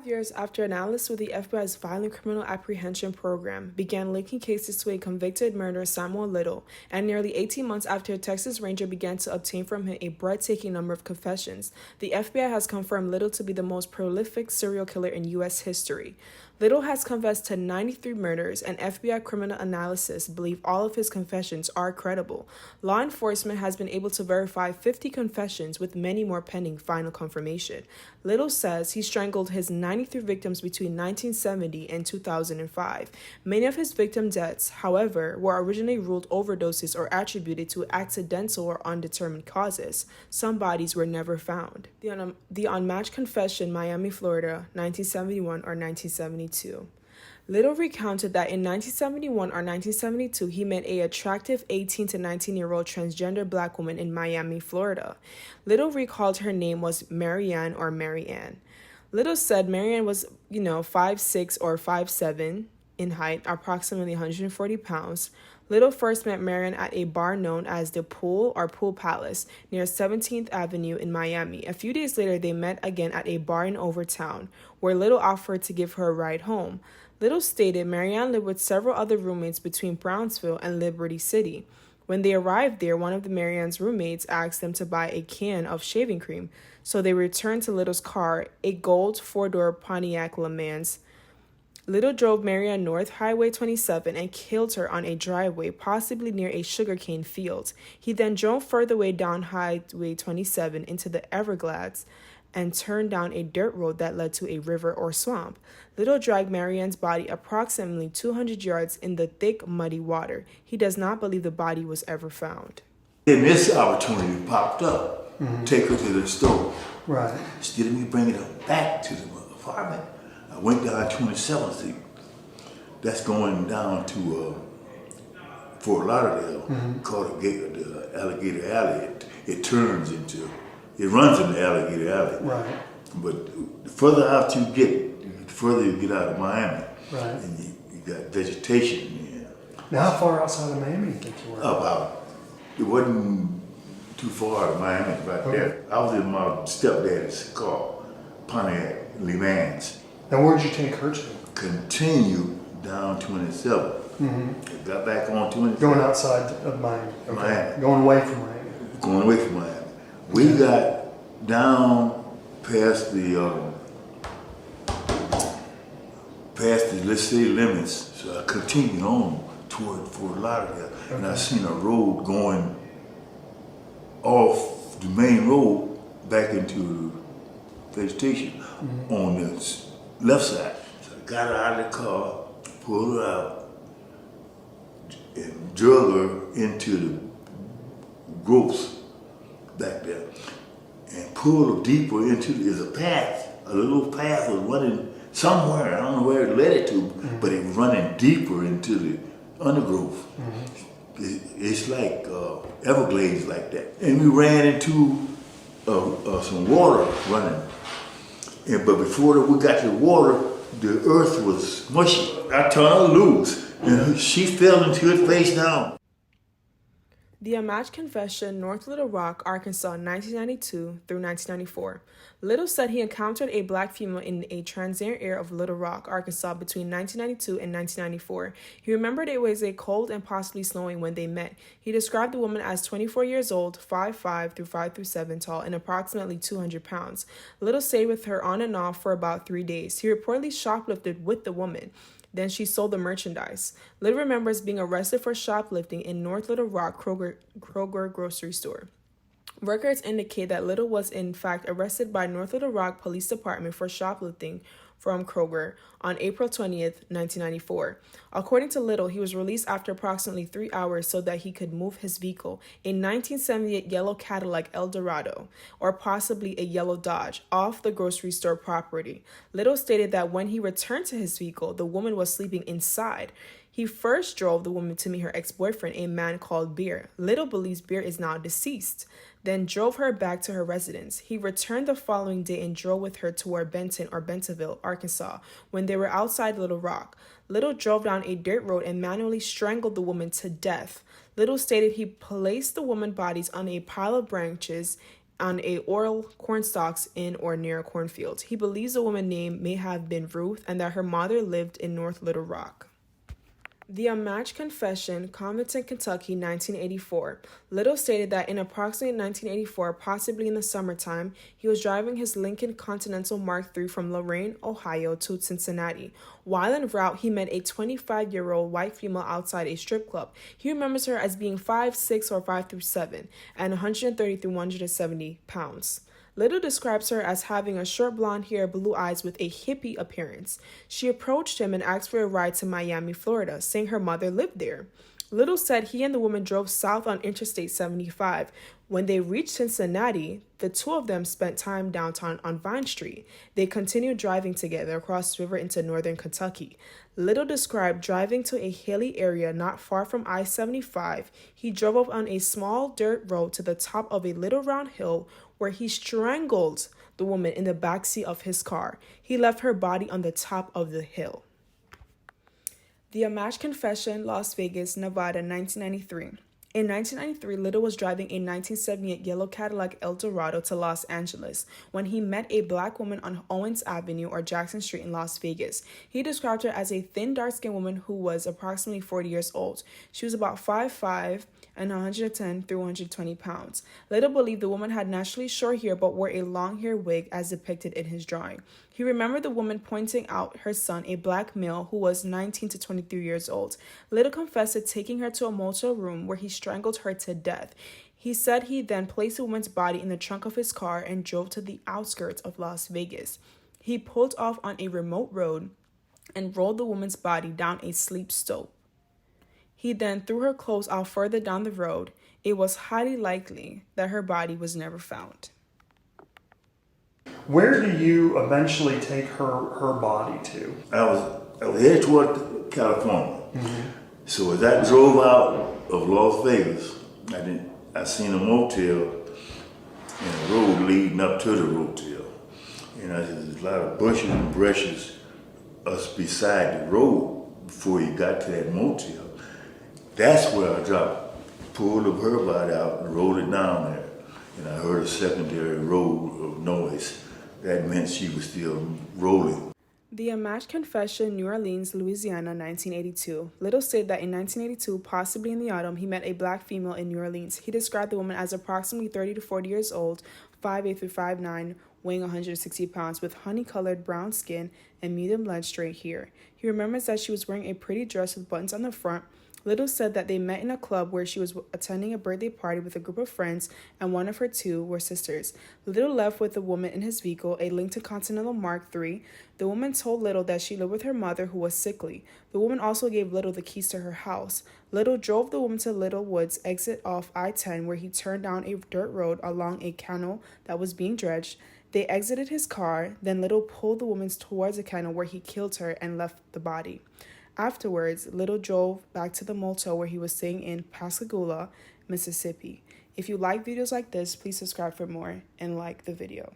5 years after analysts with the FBI's Violent Criminal Apprehension program began linking cases to a convicted murderer, Samuel Little, and nearly 18 months after a Texas Ranger began to obtain from him a breathtaking number of confessions, the FBI has confirmed Little to be the most prolific serial killer in U.S. history. Little has confessed to 93 murders, and FBI criminal analysts believe all of his confessions are credible. Law enforcement has been able to verify 50 confessions, with many more pending final confirmation. Little says he strangled his 93 victims between 1970 and 2005. Many of his victim deaths, however, were originally ruled overdoses or attributed to accidental or undetermined causes. Some bodies were never found. The unmatched confession, Miami, Florida, 1971 or 1972. Little recounted that in 1971 or 1972, he met an attractive 18 to 19-year-old transgender black woman in Miami, Florida. Little recalled her name was Marianne or Marianne. Little said Marianne was, 5'6" or 5'7" in height, approximately 140 pounds. Little first met Marianne at a bar known as the Pool or Pool Palace near 17th Avenue in Miami. A few days later, they met again at a bar in Overtown, where Little offered to give her a ride home. Little stated Marianne lived with several other roommates between Brownsville and Liberty City. When they arrived there, one of Marianne's roommates asked them to buy a can of shaving cream, so they returned to Little's car, a gold four-door Pontiac LeMans. Little drove Marianne north Highway 27 and killed her on a driveway, possibly near a sugarcane field. He then drove further away down Highway 27 into the Everglades and turned down a dirt road that led to a river or swamp. Little dragged Marianne's body approximately 200 yards in the thick, muddy water. He does not believe the body was ever found. Then this opportunity popped up. Take her to the store. Right. Instead of me bringing her back to the apartment, I went down 27th Street. That's going down to Fort Lauderdale, called the Alligator Alley. It runs in the Alligator Alley. Right. But the further out you get, the further you get out of Miami. Right. And you got vegetation. Now, how far outside of Miami do you think you were? It wasn't too far out of Miami, right there. I was in my stepdad's car, Pontiac LeMans. Now, where'd you take her to? Continue down 27. Got back on 27. Going outside of Miami. Okay. Miami. Going away from Miami. Going away from Miami. We got down past the let's say limits. So I continued on toward Fort Lauderdale, and I seen a road going off the main road back into vegetation on the left side. So I got her out of the car, pulled her out, and drug her into the growth back there, and pulled her deeper into there's a path. A little path was running somewhere. I don't know where it led it to, but it was running deeper into the undergrowth. It's like Everglades like that. And we ran into some water running. But before we got to the water, the earth was mushy. I turned her loose, and she fell into it face down. The Unmatched Confession, North Little Rock, Arkansas, 1992 through 1994. Little said he encountered a black female in a transient area of Little Rock, Arkansas, between 1992 and 1994. He remembered it was a cold and possibly snowing when they met. He described the woman as 24 years old, 5'5" through 5'7" tall, and approximately 200 pounds. Little stayed with her on and off for about 3 days. He reportedly shoplifted with the woman. Then she sold the merchandise. Little remembers being arrested for shoplifting in North Little Rock Kroger grocery store. Records indicate that Little was in fact arrested by North Little Rock Police Department for shoplifting from Kroger on April 20th, 1994. According to Little, he was released after approximately 3 hours so that he could move his vehicle, a 1978 yellow Cadillac Eldorado, or possibly a yellow Dodge, off the grocery store property. Little stated that when he returned to his vehicle, the woman was sleeping inside. He first drove the woman to meet her ex-boyfriend, a man called Beer. Little believes Beer is now deceased, then drove her back to her residence. He returned the following day and drove with her toward Benton or Bentonville, Arkansas, when they were outside Little Rock. Little drove down a dirt road and manually strangled the woman to death. Little stated he placed the woman's bodies on a pile of branches on a oil corn stalks in or near a cornfield. He believes the woman's name may have been Ruth and that her mother lived in North Little Rock. The Unmatched Confession, Covington, Kentucky, 1984. Little stated that in approximately 1984, possibly in the summertime, he was driving his Lincoln Continental Mark III from Lorain, Ohio to Cincinnati. While en route, he met a 25-year-old white female outside a strip club. He remembers her as being 5'6" or 5'7", and 130 through 170 pounds. Little describes her as having a short blonde hair, blue eyes with a hippie appearance. She approached him and asked for a ride to Miami, Florida, saying her mother lived there. Little said he and the woman drove south on Interstate 75. When they reached Cincinnati, the two of them spent time downtown on Vine Street. They continued driving together across the river into northern Kentucky. Little described driving to a hilly area not far from I-75. He drove up on a small dirt road to the top of a little round hill where he strangled the woman in the backseat of his car. He left her body on the top of the hill. The Unmatched Confession, Las Vegas, Nevada, 1993. In 1993, Little was driving a 1978 yellow Cadillac Eldorado to Los Angeles when he met a black woman on Owens Avenue or Jackson Street in Las Vegas. He described her as a thin, dark-skinned woman who was approximately 40 years old. She was about 5'5" and 110 through 120 pounds. Little believed the woman had naturally short hair but wore a long hair wig as depicted in his drawing. He remembered the woman pointing out her son, a black male who was 19 to 23 years old. Little confessed to taking her to a motel room where he strangled her to death. He said he then placed the woman's body in the trunk of his car and drove to the outskirts of Las Vegas. He pulled off on a remote road and rolled the woman's body down a steep slope. He then threw her clothes out further down the road. It was highly likely that her body was never found. Where do you eventually take her body to? I was headed toward California. So as I drove out of Las Vegas, I seen a motel and a road leading up to the motel. And there's a lot of bushes and brushes beside the road before you got to that motel. That's where I pulled up her body out and rolled it down there. And I heard a secondary roll of noise. That meant she was still rolling. The Unmatched Confession, New Orleans, Louisiana, 1982. Little said that in 1982, possibly in the autumn, he met a black female in New Orleans. He described the woman as approximately 30 to 40 years old, 5'8" through 5'9", weighing 160 pounds, with honey-colored brown skin and medium-length straight hair. He remembers that she was wearing a pretty dress with buttons on the front. Little said that they met in a club where she was attending a birthday party with a group of friends, and one of her two were sisters. Little left with the woman in his vehicle, a Lincoln Continental Mark III. The woman told Little that she lived with her mother, who was sickly. The woman also gave Little the keys to her house. Little drove the woman to Little Woods exit off I-10, where he turned down a dirt road along a canal that was being dredged. They exited his car, then Little pulled the woman towards a canal where he killed her and left the body. Afterwards, Little drove back to the motel where he was staying in Pascagoula, Mississippi. If you like videos like this, please subscribe for more and like the video.